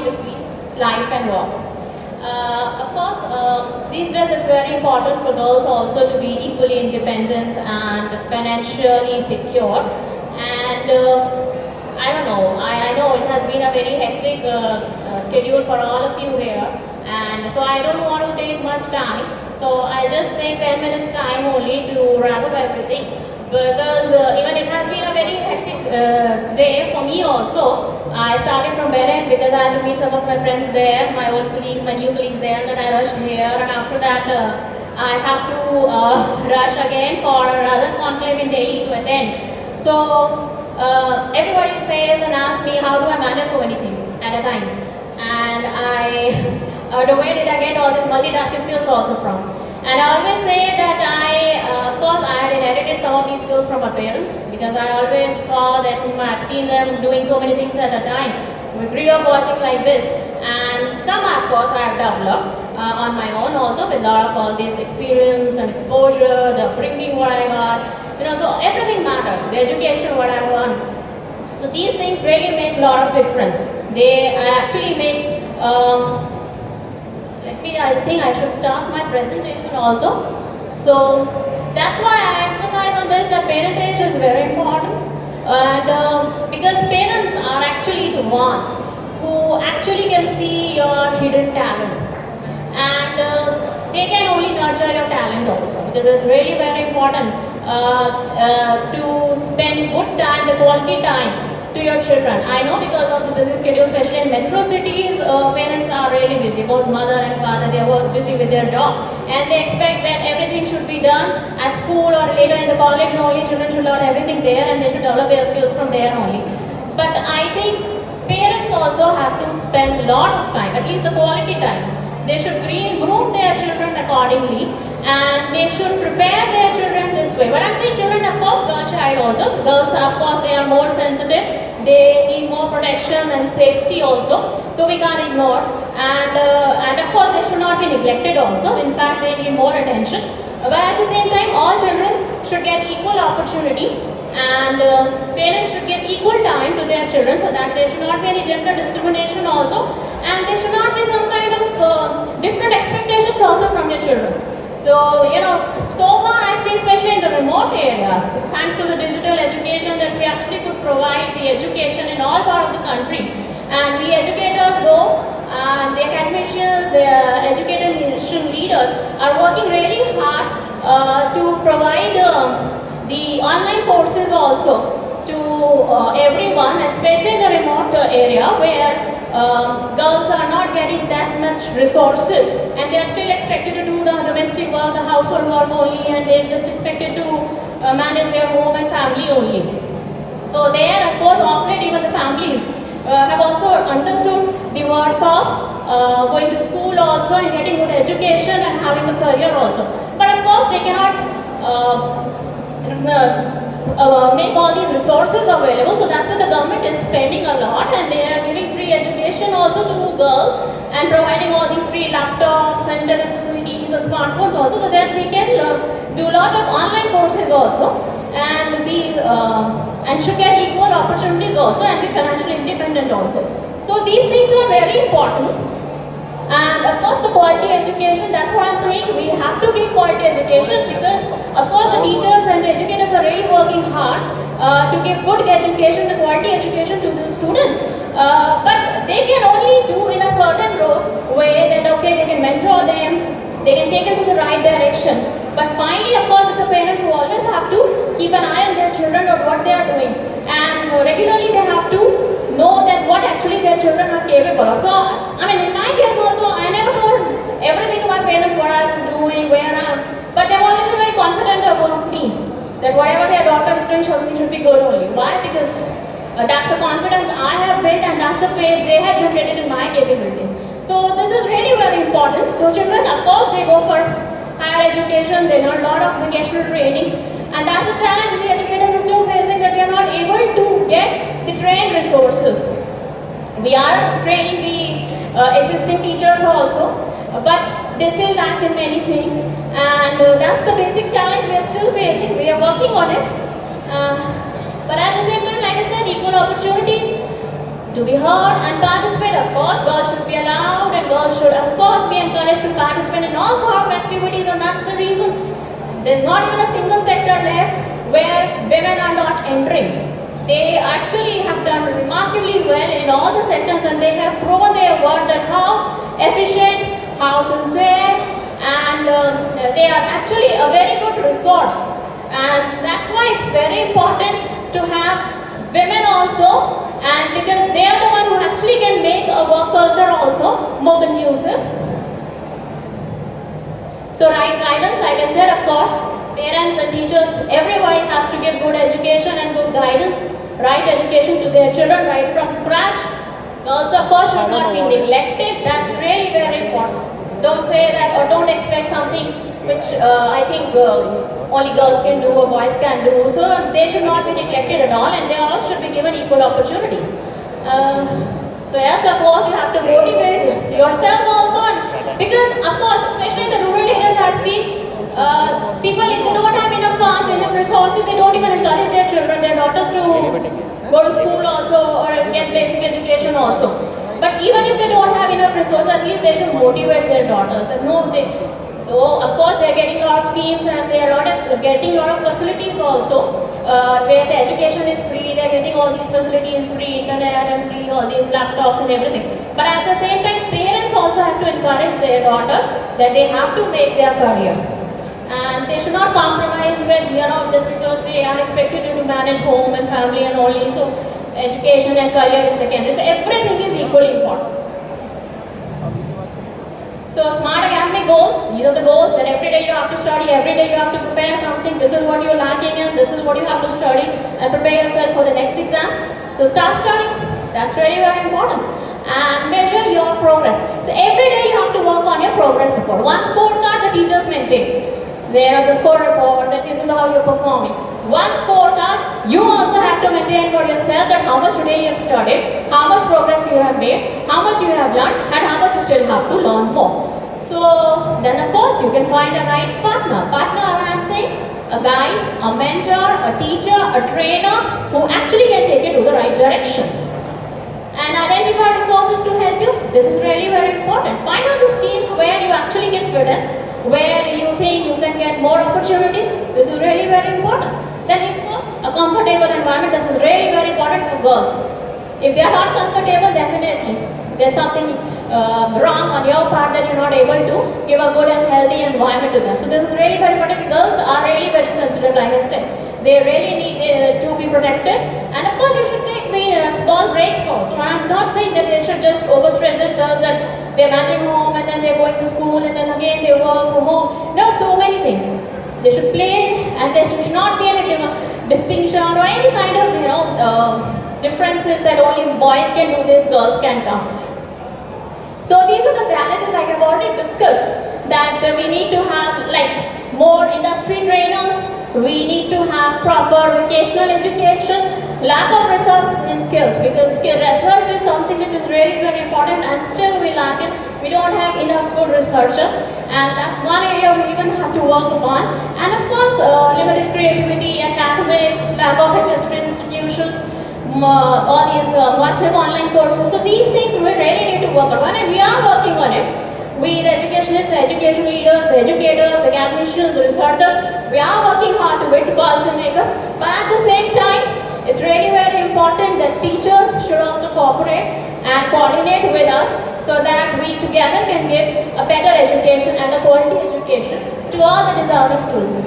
between life and work. Of course, these days it's very important for girls also to be equally independent and financially secure. And I don't know, I know it has been a very hectic schedule for all of you here, and so I don't want to take much time. So I'll just take 10 minutes time only to wrap up everything, because even it has been a very hectic day for me also. I started from Bharat because I had to meet some of my friends there, my old colleagues, my new colleagues there, and then I rushed here, and after that I have to rush again for another conclave in Delhi to attend. So everybody says and asks me, how do I manage so many things at a time? And where did I get all these multitasking skills also from? And I always say that of course, I had inherited some of these skills from my parents, because I always saw them, I've seen them doing so many things at a time. We grew up watching like this, and some of course I have developed on my own also, with a lot of all this experience and exposure, the upbringing what I got, so everything matters, the education what I want. So these things really make a lot of difference. They actually make, I think I should start my presentation also. So that's why I emphasize on this, that parentage is very important, and because parents are actually the one who actually can see your hidden talent, and they can only nurture your talent also, because it's really very important to spend good time, the quality time to your children. I know because of the busy schedule, especially in metro cities, parents are really busy. Both mother and father, they are busy with their job, and they expect that everything should be done at school or later in the college only. Children should learn everything there, and they should develop their skills from there only. But I think parents also have to spend a lot of time, at least the quality time. They should groom their children accordingly, and they should prepare their children this way. When I'm saying children, of course, girl child also. Girls, of course, they are more sensitive. They need more protection and safety also. So we can't ignore. And of course, they should not be neglected also. In fact, they need more attention. But at the same time, all children should get equal opportunity, and parents should give equal time to their children, so that there should not be any gender discrimination also, and there should not be some kind of different expectations also from your children. So, so far I see, especially in the remote areas, thanks to the digital education, that we actually could provide the education in all parts of the country. And we educators, though, the academicians, the education leaders are working really hard to provide the online courses also to everyone, especially in the remote area where girls are not getting that much resources, and they are still expected to do the domestic work, the household work only, and they're just expected to manage their home and family only. So there, of course, of late even the families have also understood the worth of going to school also, and getting good education and having a career also. But of course, they cannot make all these resources available, so that's why the government is spending a lot, and they are giving free education also to girls, and providing all these free laptops and internet facilities and smartphones also, so that they can do a lot of online courses also, and should get equal opportunities also, and be financially independent also. So these things are very important. And of course, the quality education, that's what I'm saying, we have to give quality education, because of course the teachers and the educators are really working hard to give good education, the quality education to the students. But they can only do in a certain way that, okay, they can mentor them, they can take them to the right direction. But finally, of course, it's the parents who always have to keep an eye on their children or what they are doing. And regularly they have to know that what actually their children are capable of. So, I mean, in my case also, I never told everything to my parents what I was doing, where I am. But they were always very confident about me, that whatever their daughter is doing should be good only. Why? Because that's the confidence I have built, and that's the faith they have generated in my capabilities. So this is really very important. So children, of course, they go for higher education, they learn a lot of vocational trainings, and that's the challenge we educators are still facing, that we are not able to get the trained resources. We are training the existing teachers also, but they still lack in many things, and that's the basic challenge we are still facing. We are working on it, but at the same time, like I said, equal opportunities, to be heard and participate. Of course, girls should be allowed and girls should of course be encouraged to participate in all sorts of activities, and that's the reason there's not even a single sector left where women are not entering. They actually have done remarkably well in all the sectors, and they have proven their worth that how efficient, how sincere, and they are actually a very good resource. And that's why it's very important to have women also, and because they are the one who actually can make a work culture also more conducive. So right guidance, like I said, of course, parents and teachers, everybody has to give good education and good guidance, right education to their children right from scratch. Girls, of course, should not be neglected. That's really very important. Don't say that or don't expect something which I think only girls can do or boys can do. So they should not be neglected at all, and they all should be given equal opportunities. So yes, of course, you have to motivate yourself also, and because of course, especially in the rural areas, I've seen people, if they don't have enough funds, enough resources, they don't even encourage their children, their daughters to go to school also or get basic education also. But even if they don't have enough resources, at least they should motivate their daughters. And no, of course, they're getting a lot of schemes and they are getting a lot of facilities also, where the education is free. They're getting all these facilities free, internet and free, all these laptops and everything. But at the same time, parents also have to encourage their daughter that they have to make their career. And they should not compromise with, just because they are expected to manage home and family and only, so education and career is secondary. So everything is equally important. So smart academic goals, these are the goals that every day you have to study, every day you have to prepare something. This is what you're lacking in, this is what you have to study and prepare yourself for the next exams. So start studying, that's really very important. And measure your progress. So every day you have to work on your progress report. One scorecard the teachers maintain. There are the score report, that this is how you're performing. One scorecard, you also have to maintain for yourself that how much today you have studied, how much progress you have made, how much you have learned, and how much you still have to learn more. So then of course you can find a right partner. Partner, I'm saying, a guide, a mentor, a teacher, a trainer who actually can take you to the right direction. And identify resources to help you. This is really very important. Find out the schemes where you actually can fit in, where you think you can get more opportunities. This is really very important. Then of course, a comfortable environment. This is really very important for girls. If they are not comfortable, definitely there's something wrong on your part that you're not able to give a good and healthy environment to them. So this is really very important. Girls are really very sensitive, like I said. They really need to be protected. And of course, you should take small breaks also. I'm not saying that they should just overstress themselves, that they're managing home and then they're going to school and then again they work from home. No, so many things. They should play, and there should not be any distinction or any kind of differences that only boys can do this, girls can come. So these are the challenges, like I've already discussed, that we need to have like more industry trainers. We need to have proper vocational education, lack of research in skills, because research is something which is really very important and still we lack it. We don't have enough good researchers, and that's one area we even have to work upon. And of course, limited creativity, academics, lack of industry institutions, all these massive online courses. So these things we really need to work on, and we are working on it. We, the educationists, the education leaders, the educators, the academicians, the researchers, we are working hard to be policymakers. But at the same time, it's really very important that teachers should also cooperate and coordinate with us, so that we together can give a better education and a quality education to all the deserving students.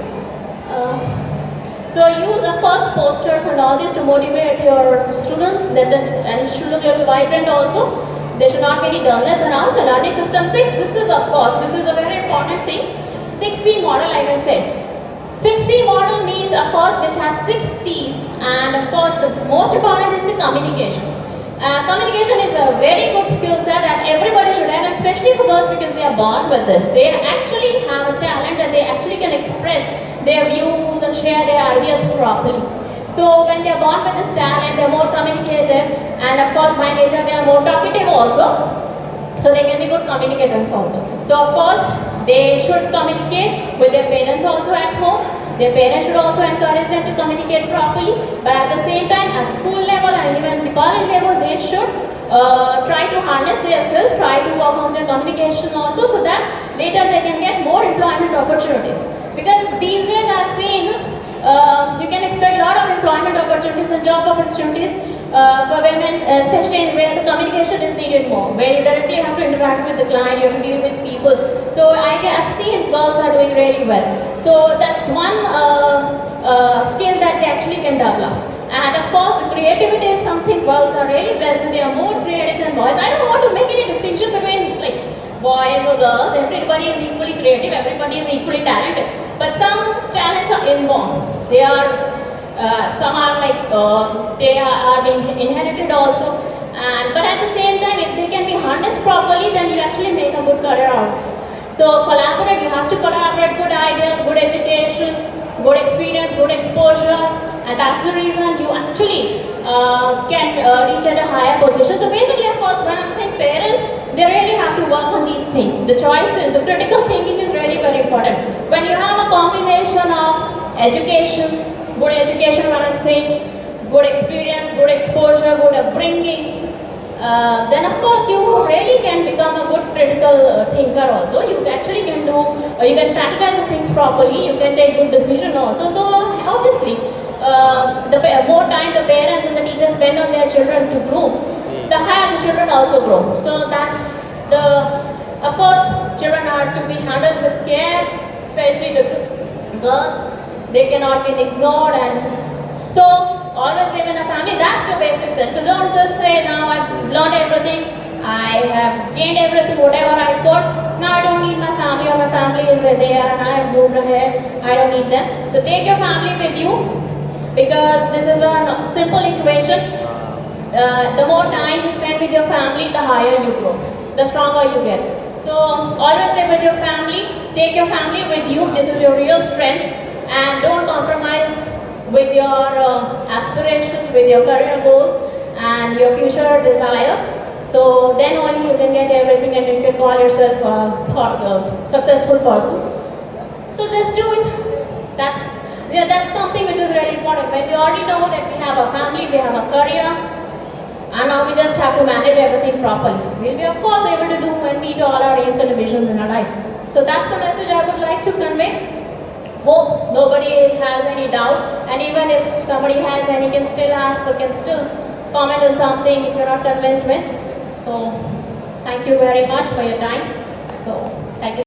So use, of course, posters and all this to motivate your students, and it should look a little vibrant also. There should not be any dullness around. So learning system 6, this is a very important thing. 6C model, like I said. 6C model means, of course, which has 6 C's, and of course the most important is the communication. Communication is a very good skill set that everybody should have, and especially for girls, because they are born with this. They actually have a talent that they actually can express their views and share their ideas properly. So when they are born with this talent, they are more communicative, and of course by nature they are more talkative also. So they can be good communicators also. So of course they should communicate with their parents also at home. Their parents should also encourage them to communicate properly. But at the same time, at school level and even the college level, they should their skills, try to work on their communication also, so that later they can get more employment opportunities. Because these days I've seen you can expect a lot of employment opportunities and job opportunities for women, especially where the communication is needed more, where you directly have to interact with the client, you have to deal with people. So I've seen girls are doing really well. So that's one skill that they actually can develop. And of course, the creativity is something girls are really blessed with. They are more creative than boys. I don't want to make any distinction between like boys or girls. Everybody is equally creative. Everybody is equally talented. But some talents are inborn. They are some are like they are being inherited also. And but at the same time, if they can be harnessed properly, then you actually make a good career out. So collaborate. You have to collaborate. Good ideas, good education, good experience, good exposure. And that's the reason you actually can reach at a higher position. So basically, of course, when I'm saying parents, they really have to work on these things. The choices, the critical thinking is really very important. When you have a combination of education, good education, when I'm saying, good experience, good exposure, good upbringing, then of course you really can become a good critical thinker also. You actually can do, you can strategize the things properly, you can take good decision also. So obviously, the more time the parents and the teachers spend on their children to groom, the higher the children also grow. So that's the, of course, children are to be handled with care, especially the girls. They cannot be ignored, and so always live in a family. That's your basic sense. So don't just say, now I've learned everything, I have gained everything, whatever I could. Now I don't need my family, or my family is there and I have moved ahead. I don't need them. So take your family with you, because this is a simple equation. The more time you spend with your family, the higher you grow, the stronger you get. So always live with your family, take your family with you. This is your real strength, and don't compromise with your aspirations, with your career goals and your future desires. So then only you can get everything and you can call yourself a successful person. So just do it. That's something which is really important. When we already know that we have a family, we have a career, and now we just have to manage everything properly. We'll be of course able to do and meet all our aims and ambitions in our life. So that's the message I would like to convey. Hope nobody has any doubt, and even if somebody has any, can still ask or can still comment on something if you're not convinced with. So thank you very much for your time. So thank you.